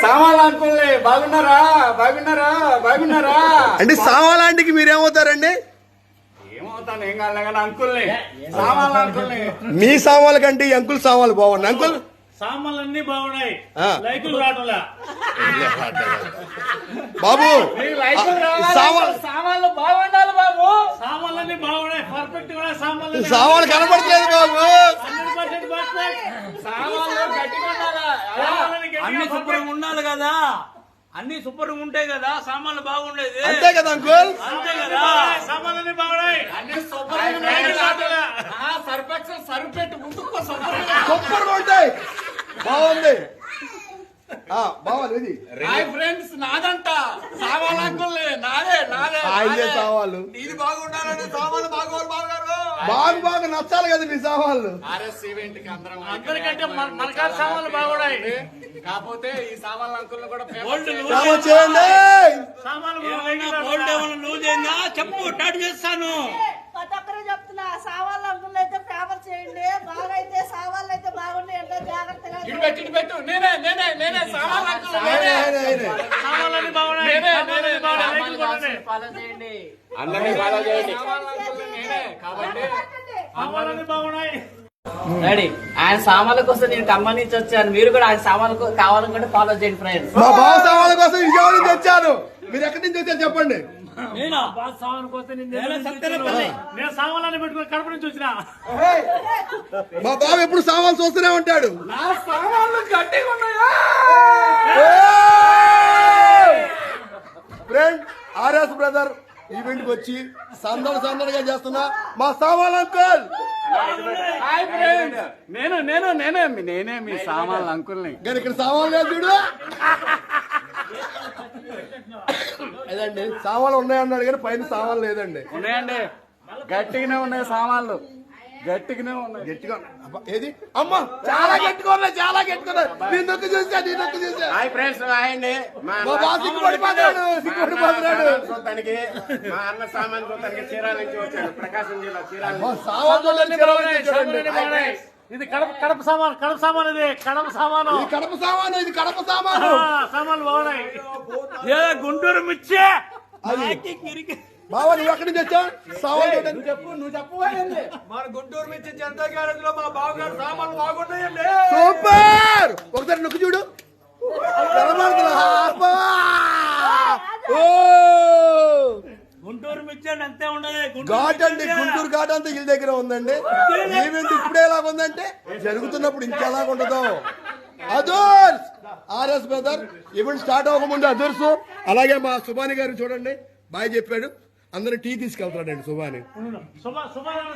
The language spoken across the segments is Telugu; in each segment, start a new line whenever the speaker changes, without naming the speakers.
సామాన్లు అనుకోలే. బాగున్నారా బాగున్నారా బాగున్నారా
అంటే సామాలాంటికి మీరేమవుతారండి?
ఏమవుతాను ఏం కాదు కానీ అంకుల్ని సామాన్లు అనుకోలే.
మీ సామాన్ల కంటే ఈ అంకుల్ సామాన్లు బాగున్నాయి. అంకుల్
సామాన్లన్నీ బాగున్నాయి, లైకులు రావట్లే.
బాబు
సామాన్లు బాగుండాలి బాబు.
సామాన్లన్నీ బాగున్నాయి, పర్ఫెక్ట్ గా
సామాన్లు కనపడట్లేదు బాబు.
100% పర్ఫెక్ట్.
సామాన్లు గట్టిగా ఉండాలా?
అన్ని శుభ్రంగా ఉండాలి కదా, అన్ని శుభ్రంగా ఉంటాయి కదా సామాన్లు బాగుండేది.
అంతే కదా అంకుల్?
అంతే కదా, సామాన్లన్నీ బాగున్నాయి.
అన్ని శుభ్రంగా సరిపెట్టు ముందుకు
సూపర్ గా ఉంటాయి. బాగుంది. బావాలి ఇది
ఫ్రెండ్స్ నాదంట సామాన్లు అంకుల్ని నాదే నాదే
ఆయనే సామాన్లు
ఇది బాగుండాలని సామాన్లు బాగోలు బాగారు
బాగా నచ్చాలి కదా మీ సామాన్లు.
ఆర్ఎస్ ఈవెంట్ కి
అందరికంటే మనకాల సామాన్లు బాగున్నాయి.
కాకపోతే ఈ సామాన్లు అంకుల్ని కూడా
చేయండి.
సామాన్లు గోల్డ్ ఏమైనా లూజ్ అయిందా చెప్పు, టాట్ చేస్తాను.
ప్రతి ఒక్కరు చెప్తున్నా, సావాళ్ళు అంకుల్ అయితే ఫేవర్ చేయండి. బాగైతే సావాళ్ళు అయితే బాగున్నాయి అంటే జాగ్రత్తగా
పెట్టు నేనే నేనే నేనే సామాన్లు అంకుల్ నేనే
సామాన్లన్నీ బాగున్నాయి, సామాన్లన్నీ బాగున్నాయి, లైకులు బాగున్నాయి.
ఫాలో చేయండి.
అందరినీ ఫాలో చేయండి. సామాన్లు అంకుల్ నేనే కాబట్టి
సామాన్లన్నీ బాగున్నాయి.
డాడీ ఆయన సామాన్ల కోసం నేను ఖమ్మం నుంచి వచ్చాను. మీరు కూడా ఆయన సామాన్లు కావాలనుకుంటే ఫాలో చేయండి ఫ్రెండ్స్.
మా బావ సామాన్ల కోసం విజయవాడ నుంచి వచ్చాను. మీరు ఎక్కడి నుంచి వచ్చారు చెప్పండి.
నేను సామాన్లన్నీ పెట్టుకుని కడప నుంచి వచ్చిన.
మా బావ ఎప్పుడు సామాన్లు చూస్తూనే ఉంటాడు.
నా సామాన్లు గట్టిగా ఉన్నాయా?
ఫ్రెండ్ ఆర్ఎస్ బ్రదర్ ఈవెంట్ కి వచ్చి సందడిగా చేస్తున్నా మా సామాన్ అంకుల్.
హాయ్ ఫ్రెండ్ నేను నేను నేనే నేనే మీ సామాన్లు అంకుల్ని.
కానీ ఇక్కడ సామాన్లు లేదు చూడు. అదండి సామాన్లు ఉన్నాయన్నాడు కానీ పైన సామాన్లు లేదండి.
ఉన్నాయండి, గట్టిగానే ఉన్నాయి సామాన్లు, గట్టిగానే ఉన్నాయి.
గట్టిగా ఏది అమ్మా చాలా గట్టిగా ఉన్నాయి, చాలా గట్టిగా ఉన్నాయి. నీ నొక్కు చూసా నీ నొక్కు చూసా.
హాయ్ ఫ్రెండ్స్, హాయ్ అండి.
మా బావ సిగ్గుపడిపోతున్నాడు.
చూడటానికి మా అన్న సామాన్ చూడటానికి చీరాల నుంచి వచ్చాడు, ప్రకాశం జిల్లా చీరాల
మా
నుంచి.
సామాన్లు
బాగున్నాయి. ఇది కడప సామాన్, కడప సామాన్, ఇది కడప సామాను,
ఇది కడప సామాను, ఇది కడప సామాను.
సామాన్లు బాగున్నాయి. గుంటూరు మిర్చి
బావ నువ్వు ఎక్కడి నుంచి వచ్చా? సామాన్లు
నువ్వు చెప్పు మన గుంటూరు మిర్చి జనతా గ్యారేజ్ లో మా బావగారు సామాన్లు బాగున్నాయండి.
సూపర్. ఒకసారి నొక్కి చూడు.
గుంటూరు మిర్చి అంటే అంతే ఉండదు.
ఘాట్ అండి, గుంటూరు ఘాట్ అంతా ఇల్లు దగ్గర ఉందండి. ఈవెంట్ ఇప్పుడే ఎలాగుందంటే జరుగుతున్నప్పుడు ఇంకెలాగ ఉండదు. Others RS brother event start అవ్వకముందు అదర్స్. అలాగే మా సుబాని గారు చూడండి బాయ్ చెప్పాడు. అందరూ టీ తీసుకెళ్తాడండి సుబాని.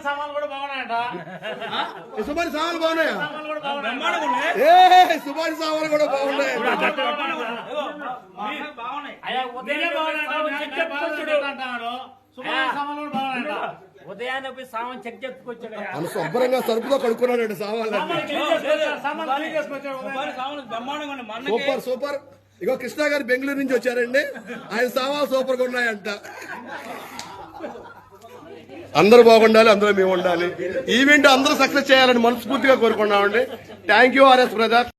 సామాన్లు కూడా బాగున్నాయంట.
సుబాని సామాన్లు బాగున్నాయా?
సామాన్లు కూడా బాగున్నాయి.
ఏ సుబాని సామాన్లు కూడా బాగున్నాయి.
ఉదయాన్నే పోయి సామాన్ చెక్ చేసుకొచ్చాడు.
అని శుభ్రంగా సరుపుతో కడుక్కున్నాడండి సామాన్లు. Super super. ఇగో కృష్ణ గారు బెంగళూరు నుంచి వచ్చారండి. ఆయన సామాన్లు సూపర్ గా ఉన్నాయంట. అందరూ బాగుండాలి, అందరూ మేము ఉండాలి. ఈవెంట్ అందరూ సక్సెస్ చేయాలని మనస్ఫూర్తిగా కోరుకున్నామండి. Thank you RS brother.